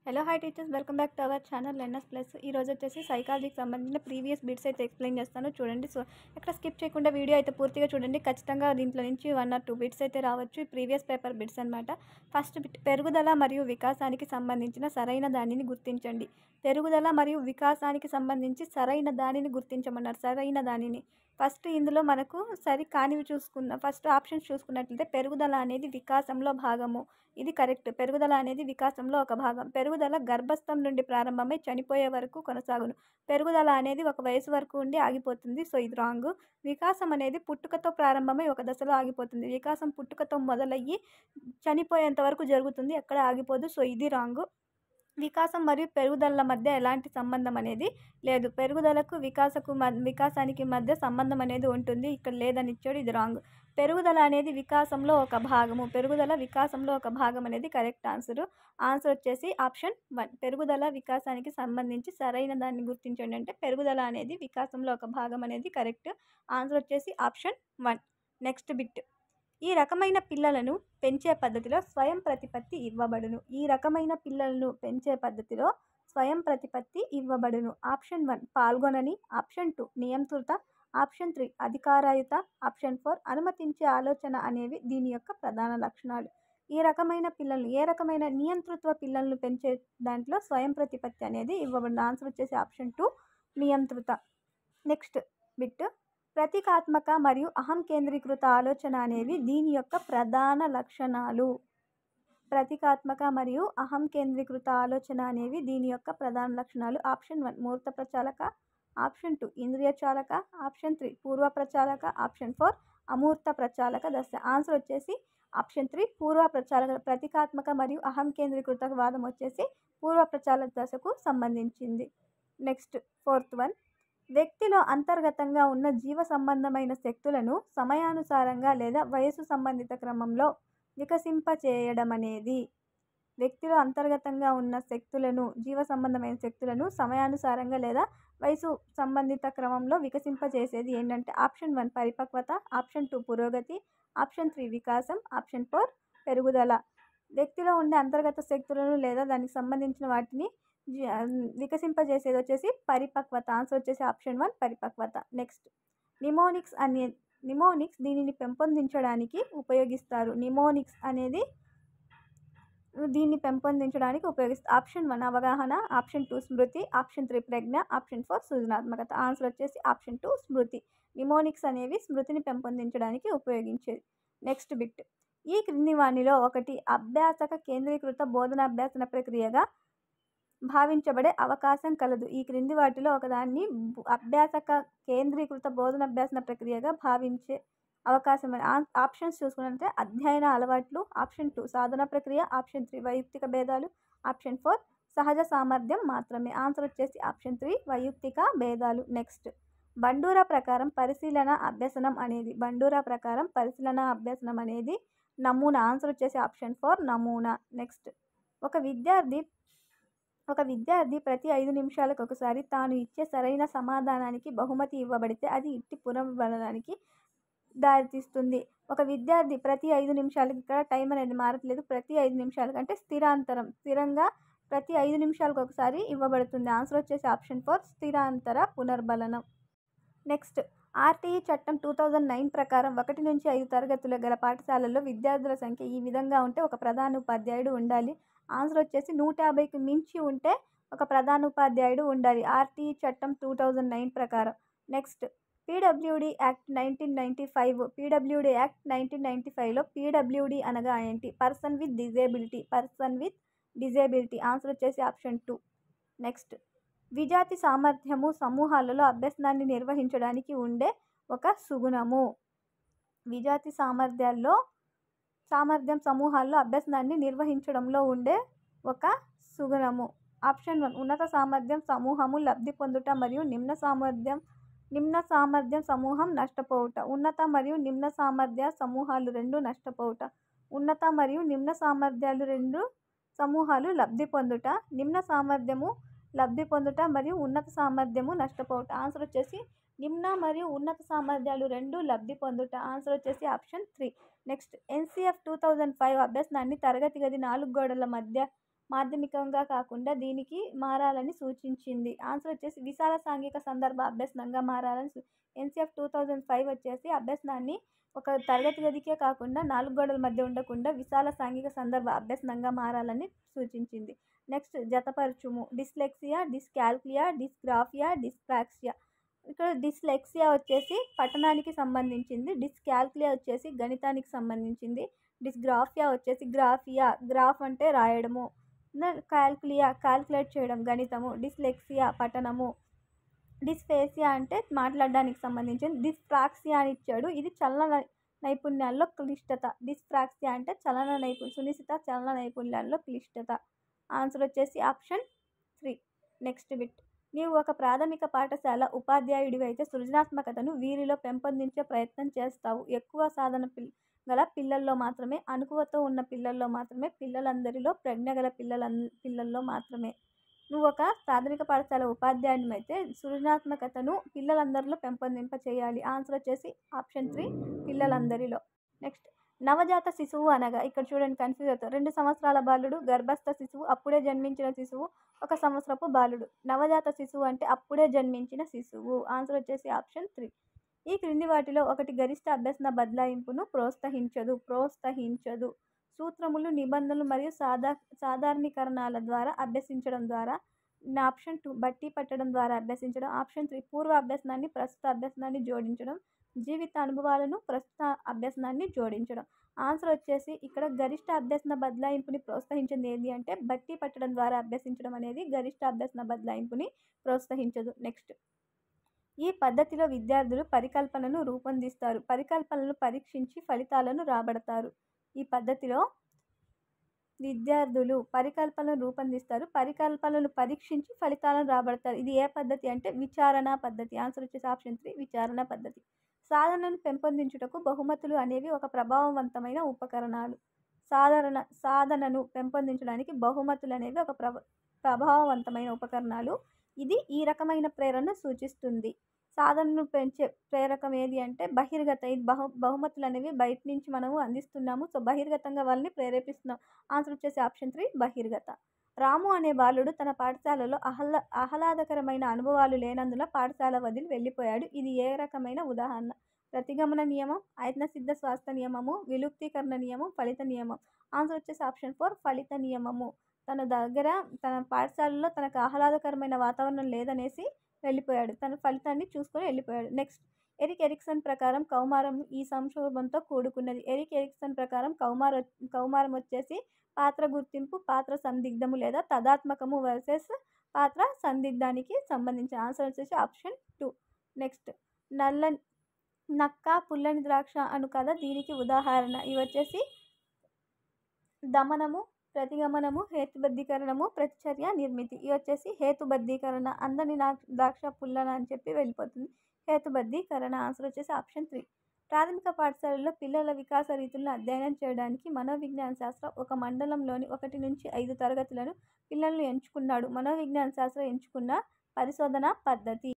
Hello hi teachers, welcome back to our channel learners plus. ఈరోజు వచ్చేసి సైకాలజీకి సంబంధించిన previous bits అయితే ఎక్స్ప్లెయిన్ చేస్తాను చూడండి. సో ఎక్కడ స్కిప్ చేయకుండా వీడియో అయితే పూర్తిగా చూడండి. ఖచ్చితంగా దీంట్లో నుంచి 1 or 2 బిట్స్ అయితే రావచ్చు. ప్రీవియస్ పేపర్ బిట్స్ అనమాట. ఫస్ట్ బిట్, పెరుగుదల మరియు వికాసానికి సంబంధించిన సరైన దానిని గుర్తించండి. పెరుగుదల మరియు వికాసానికి సంబంధించి సరైన దానిని గుర్తించమన్నారు. సరైన దానిని ఫస్ట్ ఇందులో మనకు సరి కానివి ఫస్ట్ ఆప్షన్స్ చూసుకున్నట్లయితే పెరుగుదల అనేది వికాసంలో భాగము. ఇది కరెక్ట్. పెరుగుదల అనేది వికాసంలో ఒక భాగం. పెరుగుదల గర్భస్థం నుండి ప్రారంభమై చనిపోయే వరకు కొనసాగును. పెరుగుదల అనేది ఒక వయసు వరకు ఉండి ఆగిపోతుంది. సో ఇది రాంగ్. వికాసం అనేది పుట్టుకతో ప్రారంభమై ఒక దశలో ఆగిపోతుంది. వికాసం పుట్టుకతో మొదలయ్యి చనిపోయేంత వరకు జరుగుతుంది, ఎక్కడ ఆగిపోదు. సో ఇది రాంగ్. వికాసం మరియు పెరుగుదల మధ్య ఎలాంటి సంబంధం అనేది లేదు. పెరుగుదలకు వికాసానికి మధ్య సంబంధం అనేది ఉంటుంది, ఇక్కడ లేదని ఇచ్చాడు. ఇది రాంగ్. పెరుగుదల అనేది వికాసంలో ఒక భాగము. పెరుగుదల వికాసంలో ఒక భాగం అనేది కరెక్ట్ ఆన్సర్. ఆన్సర్ వచ్చేసి ఆప్షన్ 1. పెరుగుదల వికాసానికి సంబంధించి సరైన దాన్ని గుర్తించండి అంటే పెరుగుదల అనేది వికాసంలో ఒక భాగం అనేది కరెక్ట్. ఆన్సర్ వచ్చేసి ఆప్షన్ 1. నెక్స్ట్ బిట్, ఈ రకమైన పిల్లలను పెంచే పద్ధతిలో స్వయం ప్రతిపత్తి ఇవ్వబడును. ఈ రకమైన పిల్లలను పెంచే పద్ధతిలో స్వయం ప్రతిపత్తి ఇవ్వబడును. ఆప్షన్ 1 పాల్గొనని, ఆప్షన్ 2 నియంత్రిత, ఆప్షన్ 3 అధికారయుత, ఆప్షన్ 4 అనుమతించే ఆలోచన అనేవి దీని యొక్క ప్రధాన లక్షణాలు. ఈ రకమైన పిల్లలు, ఏ రకమైన నియంతృత్వ పిల్లలను పెంచే దాంట్లో స్వయం ప్రతిపత్తి అనేది ఇవ్వబడును. ఆన్సర్ వచ్చేసి ఆప్షన్ 2 నియంత్రిత. నెక్స్ట్ బిట్, ప్రతీకాత్మక మరియు అహం కేంద్రీకృత ఆలోచన అనేవి దీని యొక్క ప్రధాన లక్షణాలు. ప్రతీకాత్మక మరియు అహం కేంద్రీకృత ఆలోచన అనేవి దీని యొక్క ప్రధాన లక్షణాలు. ఆప్షన్ 1 మూర్త ప్రచాలక, ఆప్షన్ 2 ఇంద్రియ చాలక, ఆప్షన్ 3 పూర్వ ప్రచాలక, ఆప్షన్ 4 అమూర్త ప్రచాలక దశ. ఆన్సర్ వచ్చేసి ఆప్షన్ 3 పూర్వ ప్రచాలక. ప్రతీకాత్మక మరియు అహం కేంద్రీకృత వాదం వచ్చేసి పూర్వ ప్రచాలక దశకు సంబంధించింది. నెక్స్ట్ 4th వన్, వ్యక్తిలో అంతర్గతంగా ఉన్న జీవ సంబంధమైన శక్తులను సమయానుసారంగా లేదా వయసు సంబంధిత క్రమంలో వికసింపచేయడం అనేది. వ్యక్తిలో అంతర్గతంగా ఉన్న శక్తులను, జీవ సంబంధమైన శక్తులను సమయానుసారంగా లేదా వయసు సంబంధిత క్రమంలో వికసింపచేసేది ఏంటంటే ఆప్షన్ 1 పరిపక్వత, ఆప్షన్ 2 పురోగతి, ఆప్షన్ 3 వికాసం, ఆప్షన్ 4 పెరుగుదల. వ్యక్తిలో ఉండే అంతర్గత శక్తులను లేదా దానికి సంబంధించిన వాటిని వికసింపజేసేది వచ్చేసి పరిపక్వత. ఆన్సర్ వచ్చేసి ఆప్షన్ 1 పరిపక్వత. నెక్స్ట్ నిమోనిక్స్ దీనిని పెంపొందించడానికి ఉపయోగిస్తారు. నిమోనిక్స్ అనేది దీన్ని పెంపొందించడానికి ఉపయోగిస్తారు. ఆప్షన్ 1 అవగాహన, ఆప్షన్ 2 స్మృతి, ఆప్షన్ 3 ప్రజ్ఞ, ఆప్షన్ 4 సృజనాత్మకత. ఆన్సర్ వచ్చేసి ఆప్షన్ 2 స్మృతి. నిమోనిక్స్ అనేవి స్మృతిని పెంపొందించడానికి ఉపయోగించేది. నెక్స్ట్ బిట్, ఈ క్రింది వానిలో ఒకటి అభ్యాసక కేంద్రీకృత బోధనాభ్యాసన ప్రక్రియగా భావించబడే అవకాశం కలదు. ఈ క్రింది వాటిలో ఒకదాన్ని అభ్యాసక కేంద్రీకృత బోధనాభ్యాసన ప్రక్రియగా భావించే అవకాశం. ఆప్షన్స్ చూసుకున్నట్లయితే అధ్యయన అలవాట్లు, ఆప్షన్ 2 సాధన ప్రక్రియ, ఆప్షన్ 3 వైయక్తిక భేదాలు, ఆప్షన్ 4 సహజ సామర్థ్యం మాత్రమే. ఆన్సర్ వచ్చేసి ఆప్షన్ 3 వైయక్తిక భేదాలు. నెక్స్ట్, బండూరా ప్రకారం పరిశీలన అభ్యసనం అనేది నమూనా. ఆన్సర్ వచ్చేసి ఆప్షన్ 4 నమూనా. నెక్స్ట్, ఒక విద్యార్థి ప్రతి 5 నిమిషాలకు ఒకసారి తాను ఇచ్చే సరైన సమాధానానికి బహుమతి ఇవ్వబడితే అది ఇట్టి పునర్బలనానికి దారితీస్తుంది. ఒక విద్యార్థి ప్రతి 5 నిమిషాలకు, ఇక్కడ టైం అనేది మారట్లేదు, ప్రతి 5 నిమిషాలకు అంటే స్థిరంగా ప్రతి 5 నిమిషాలకు ఒకసారి ఇవ్వబడుతుంది. ఆన్సర్ వచ్చేసి ఆప్షన్ 4 స్థిరాంతర పునర్బలనం. నెక్స్ట్, ఆర్టీఈ చట్టం 2009 ప్రకారం 1 నుంచి 5 తరగతులు గల పాఠశాలల్లో విద్యార్థుల సంఖ్య ఈ విధంగా ఉంటే ఒక ప్రధాన ఉపాధ్యాయుడు ఉండాలి. ఆన్సర్ వచ్చేసి 150కి మించి ఉంటే ఒక ప్రధాన ఉపాధ్యాయుడు ఉండాలి, ఆర్టీఈ చట్టం 2009 ప్రకారం. నెక్స్ట్, పీడబ్ల్యూడీ యాక్ట్ 1995లో పీడబ్ల్యూడీ అనగా ఏంటి? Person with disability. ఆన్సర్ వచ్చేసి ఆప్షన్ 2. నెక్స్ట్, విజాతి సామర్థ్యము సమూహాలలో అభ్యసనాన్ని నిర్వహించడానికి ఉండే ఒక సుగుణము. విజాతి సామర్థ్యం సమూహాల్లో అభ్యసనాన్ని నిర్వహించడంలో ఉండే ఒక సుగుణము. ఆప్షన్ 1 ఉన్నత సామర్థ్యం సమూహము లబ్ధి పొందుట మరియు నిమ్న సామర్థ్యం సమూహం నష్టపోవుట. ఉన్నత మరియు నిమ్న సామర్థ్య సమూహాలు రెండు నష్టపోవుట. ఉన్నత మరియు నిమ్న సామర్థ్యాలు రెండు సమూహాలు లబ్ధి పొందుట. నిమ్న సామర్థ్యము లబ్ధి పొందుట మరియు ఉన్నత సామర్థ్యము నష్టపోవుట. ఆన్సర్ వచ్చేసి నిమ్న మరియు ఉన్నత సామర్థ్యాలు రెండు లబ్ధి పొందుట. ఆన్సర్ వచ్చేసి ఆప్షన్ 3. నెక్స్ట్, ఎన్సిఎఫ్ 2005 అభ్యసనాన్ని తరగతి గది 4 గోడల మధ్య మాధ్యమికంగా కాకుండా దీనికి మారాలని సూచించింది. ఆన్సర్ వచ్చేసి విశాల సాంఘిక సందర్భ అభ్యసనంగా మారాలని ఎన్సీఎఫ్ 2005 వచ్చేసి అభ్యసనాన్ని ఒక తరగతి గదికే కాకుండా 4 గోడల మధ్య ఉండకుండా విశాల సాంఘిక సందర్భ అభ్యసనంగా మారాలని సూచించింది. నెక్స్ట్ జతపరచుము. Dyslexia, dyscalculia, dysgraphia, dyspraxia. ఇక్కడ డిస్లెక్సియా వచ్చేసి పఠనానికి సంబంధించింది. డిస్కాల్కులియా వచ్చేసి గణితానికి సంబంధించింది. డిస్గ్రాఫియా వచ్చేసి గ్రాఫియా, గ్రాఫ్ అంటే రాయడము. కాల్కులియా కాల్కులేట్ చేయడం గణితము. డిస్లెక్సియా పఠనము. డిస్ఫేసియా అంటే మాట్లాడడానికి సంబంధించింది. డిస్ప్రాక్సియా అని ఇచ్చాడు, ఇది చలన నైపుణ్యాల్లో క్లిష్టత. డిస్ప్రాక్సియా అంటే సునిశ్చిత చలన నైపుణ్యాల్లో క్లిష్టత. ఆన్సర్ వచ్చేసి ఆప్షన్ 3. Next bit. నీవు ఒక ప్రాథమిక పాఠశాల ఉపాధ్యాయుడివి అయితే సృజనాత్మకతను వీరిలో పెంపొందించే ప్రయత్నం చేస్తావు. ఎక్కువ సాధన గల పిల్లల్లో మాత్రమే, అణకువతో ఉన్న పిల్లల్లో మాత్రమే, పిల్లలందరిలో ప్రజ్ఞ గల పిల్లల్లో మాత్రమే. నువ్వు ఒక ప్రాథమిక పాఠశాల ఉపాధ్యాయుని అయితే సృజనాత్మకతను పిల్లలందరిలో పెంపొందింప చేయాలి. ఆన్సర్ వచ్చేసి ఆప్షన్ 3 పిల్లలందరిలో. నెక్స్ట్ నవజాత శిశువు అనగా, ఇక్కడ చూడండి కన్ఫ్యూజ్ అవుతారు. 2 సంవత్సరాల బాలుడు, గర్భస్థ శిశువు, అప్పుడే జన్మించిన శిశువు, 1 సంవత్సరపు బాలుడు. నవజాత శిశువు అంటే అప్పుడే జన్మించిన శిశువు. ఆన్సర్ వచ్చేసి ఆప్షన్ 3. ఈ క్రింది వాటిలో ఒకటి గరిష్ట అభ్యసన బదలాయింపును ప్రోత్సహించదు. సూత్రములు, నిబంధనలు మరియు సాధారణీకరణాల ద్వారా అభ్యసించడం ద్వారా. ఆప్షన్ 2 బట్టి పట్టడం ద్వారా అభ్యసించడం. ఆప్షన్ 3 పూర్వ అభ్యసనాన్ని ప్రస్తుత అభ్యసనాన్ని జోడించడం. జీవిత అనుభవాలను ప్రస్తుత అభ్యసనాన్ని జోడించడం. ఆన్సర్ వచ్చేసి ఇక్కడ గరిష్ట అభ్యసన బదలాయింపుని ప్రోత్సహించింది ఏది అంటే బట్టి పట్టడం ద్వారా అభ్యసించడం అనేది గరిష్ట అభ్యసన బదలాయింపుని ప్రోత్సహించదు. నెక్స్ట్ ఈ పద్ధతిలో విద్యార్థులు పరికల్పనను రూపొందిస్తారు. పరికల్పనలను పరీక్షించి ఫలితాలను రాబడతారు. ఈ పద్ధతిలో విద్యార్థులు పరికల్పనలను రూపొందిస్తారు, పరికల్పనలను పరీక్షించి ఫలితాలను రాబడతారు. ఇది ఏ పద్ధతి అంటే విచారణ పద్ధతి. ఆన్సర్ వచ్చేసి ఆప్షన్ 3 విచారణ పద్ధతి. సాధనను పెంపొందించుటకు బహుమతులు అనేవి ఒక ప్రభావవంతమైన ఉపకరణాలు. సాధనను పెంపొందించడానికి బహుమతులు అనేవి ఒక ప్రభావవంతమైన ఉపకరణాలు. ఇది ఈ రకమైన ప్రేరణను సూచిస్తుంది. సాధనను పెంచే ప్రేరకం ఏది అంటే బహిర్గత. ఇది బహుమతులు అనేవి బయట నుంచి మనము అందిస్తున్నాము, సో బహిర్గతంగా వాళ్ళని ప్రేరేపిస్తున్నాం. ఆన్సర్ వచ్చేసి ఆప్షన్ 3 బహిర్గత. రాము అనే బాలుడు తన పాఠశాలలో ఆహ్లాదకరమైన అనుభవాలు లేనందున పాఠశాల వదిలి వెళ్ళిపోయాడు. ఇది ఏ రకమైన ఉదాహరణ? ప్రతిగమన నియమం, ఐత్నసిద్ధ స్వాస్థ్య నియమము, విలుప్తీకరణ నియమం, ఫలిత నియమం. ఆన్సర్ వచ్చేసి ఆప్షన్ 4 ఫలిత నియమము. తన పాఠశాలలో తనకు ఆహ్లాదకరమైన వాతావరణం లేదనేసి వెళ్ళిపోయాడు, తన ఫలితాన్ని చూసుకొని వెళ్ళిపోయాడు. నెక్స్ట్ ఎరిక్ ఎరిక్సన్ ప్రకారం కౌమారం ఈ సంక్షోభంతో కూడుకున్నది. ఎరిక్ ఎరిక్సన్ ప్రకారం కౌమారం వచ్చేసి పాత్ర గుర్తింపు, పాత్ర సందిగ్ధము లేదా తదాత్మకము వర్సెస్ పాత్ర సందిగ్ధానికి సంబంధించిన. ఆన్సర్ వచ్చేసి ఆప్షన్ 2. నెక్స్ట్ నక్క, పుల్లని ద్రాక్ష అను కథ దీనికి ఉదాహరణ. ఇవి వచ్చేసి దమనము, ప్రతిగమనము, హేతుబద్ధీకరణము, ప్రతిచర్య, నిర్మితి. ఇవి వచ్చేసి హేతుబద్ధీకరణ. అందని ద్రాక్ష పుల్లన అని చెప్పి వెళ్ళిపోతుంది. హేతుబద్ధీకరణ. ఆన్సర్ వచ్చేసి ఆప్షన్ 3. ప్రాథమిక పాఠశాలలో పిల్లల వికాస రీతులను అధ్యయనం చేయడానికి మనోవిజ్ఞాన శాస్త్రం ఒక మండలంలోని 1 నుంచి 5 తరగతులను పిల్లలను ఎంచుకున్నాడు. మనోవిజ్ఞాన శాస్త్రం ఎంచుకున్న పరిశోధన పద్ధతి.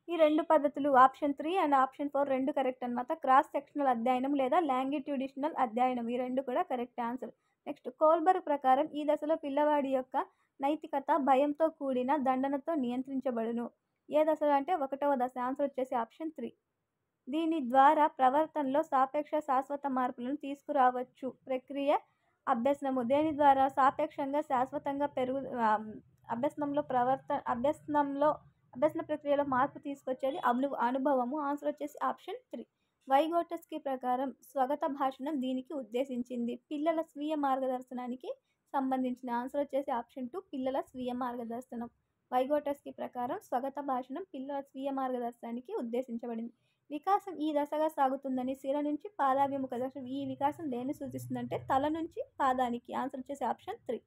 ఈ 2 పద్ధతులు ఆప్షన్ 3 అండ్ ఆప్షన్ 4 2 కరెక్ట్ అనమాట. క్రాస్ సెక్షనల్ అధ్యయనం లేదా లాంగిట్యూడిషనల్ అధ్యయనం, ఈ 2 కూడా కరెక్ట్ ఆన్సర్. నెక్స్ట్ కోల్బర్గ్ ప్రకారం ఈ దశలో పిల్లవాడి యొక్క నైతికత భయంతో కూడిన దండనతో నియంత్రించబడును. ఏ దశలో అంటే 1వ దశ. ఆన్సర్ వచ్చేసి ఆప్షన్ 3. దీని ద్వారా ప్రవర్తనలో సాపేక్ష శాశ్వత మార్పులను తీసుకురావచ్చు. ప్రక్రియ అభ్యసనము. దేని ద్వారా సాపేక్షంగా శాశ్వతంగా అభ్యసన ప్రక్రియలో మార్పు తీసుకొచ్చేది అనుభవము. ఆన్సర్ వచ్చేసి ఆప్షన్ 3. వైగోటస్కీ ప్రకారం స్వగత భాషణం దీనికి ఉద్దేశించింది. పిల్లల స్వీయ మార్గదర్శనానికి సంబంధించిన. ఆన్సర్ వచ్చేసి ఆప్షన్ 2 పిల్లల స్వీయ మార్గదర్శనం. వైగోటస్కీ ప్రకారం స్వగత భాషణం పిల్లల స్వీయ మార్గదర్శనానికి ఉద్దేశించబడింది. వికాసం ఈ దశగా సాగుతుందని శిర నుంచి పాదాభిముఖ దశ. ఈ వికాసం దేన్ని సూచిస్తుందంటే తల నుంచి పాదానికి. ఆన్సర్ వచ్చేసి ఆప్షన్ 3.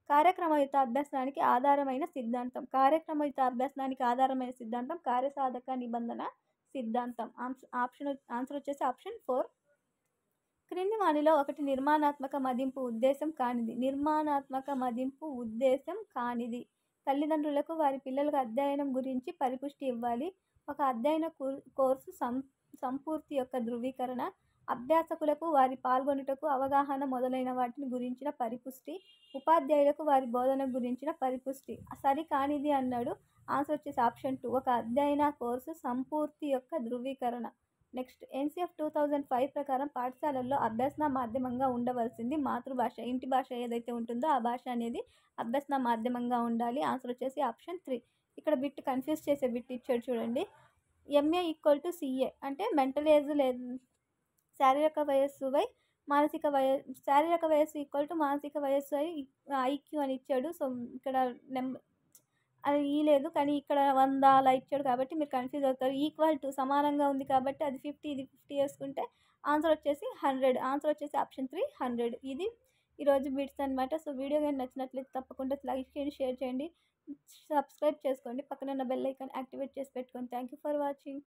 కార్యక్రమయుత అభ్యసనానికి ఆధారమైన సిద్ధాంతం. కార్యక్రమయుత అభ్యసనానికి ఆధారమైన సిద్ధాంతం కార్యసాధక నిబంధన సిద్ధాంతం. ఆన్సర్ వచ్చేసి ఆప్షన్ 4. క్రింది వానిలో ఒకటి నిర్మాణాత్మక మదింపు ఉద్దేశం కానిది. నిర్మాణాత్మక మదింపు ఉద్దేశం కానిది. తల్లిదండ్రులకు వారి పిల్లలకు అధ్యయనం గురించి పరిపుష్టి ఇవ్వాలి. ఒక అధ్యయన కోర్సు సంపూర్తి యొక్క ధృవీకరణ. అభ్యాసకులకు వారి పాల్గొనుటకు అవగాహన మొదలైన వాటిని గురించిన పరిపుష్టి, ఉపాధ్యాయులకు వారి బోధన గురించిన పరిపుష్టి. సరికానిది అన్నాడు. ఆన్సర్ వచ్చేసి ఆప్షన్ 2 ఒక అధ్యయన కోర్సు సంపూర్తి యొక్క ధృవీకరణ. నెక్స్ట్ ఎన్సీఎఫ్ 2005 ప్రకారం పాఠశాలల్లో అభ్యసన మాధ్యమంగా ఉండవలసింది మాతృభాష. ఇంటి భాష ఏదైతే ఉంటుందో ఆ భాష అనేది అభ్యసన మాధ్యమంగా ఉండాలి. ఆన్సర్ వచ్చేసి ఆప్షన్ 3. ఇక్కడ బిట్ కన్ఫ్యూజ్ చేసే బిట్ ఇచ్చాడు చూడండి. ఎంఏ ఈక్వల్ టు సిఏ అంటే మెంటల్ ఏజ్ లేదు, శారీరక వయస్సు బై శారీరక వయస్సు ఈక్వల్ టు మానసిక వయస్సు ఐక్యూ అని ఇచ్చాడు. సో ఇక్కడ అది లేదు, కానీ ఇక్కడ 100 అలా ఇచ్చాడు కాబట్టి మీరు కన్ఫ్యూజ్ అవుతారు. ఈక్వల్ టు సమానంగా ఉంది కాబట్టి అది 50, ఇది 50 వేసుకుంటే ఆన్సర్ వచ్చేసి 100. ఆన్సర్ వచ్చేసి ఆప్షన్ 3 100. ఇది ఈరోజు బిట్స్ అనమాట. సో వీడియో కానీ నచ్చినట్లయితే తప్పకుండా లైక్ చేయండి, షేర్ చేయండి, సబ్స్క్రైబ్ చేసుకోండి, పక్కన ఉన్న బెల్ ఐకాన్ యాక్టివేట్ చేసి పెట్టుకోండి. Thank you for watching.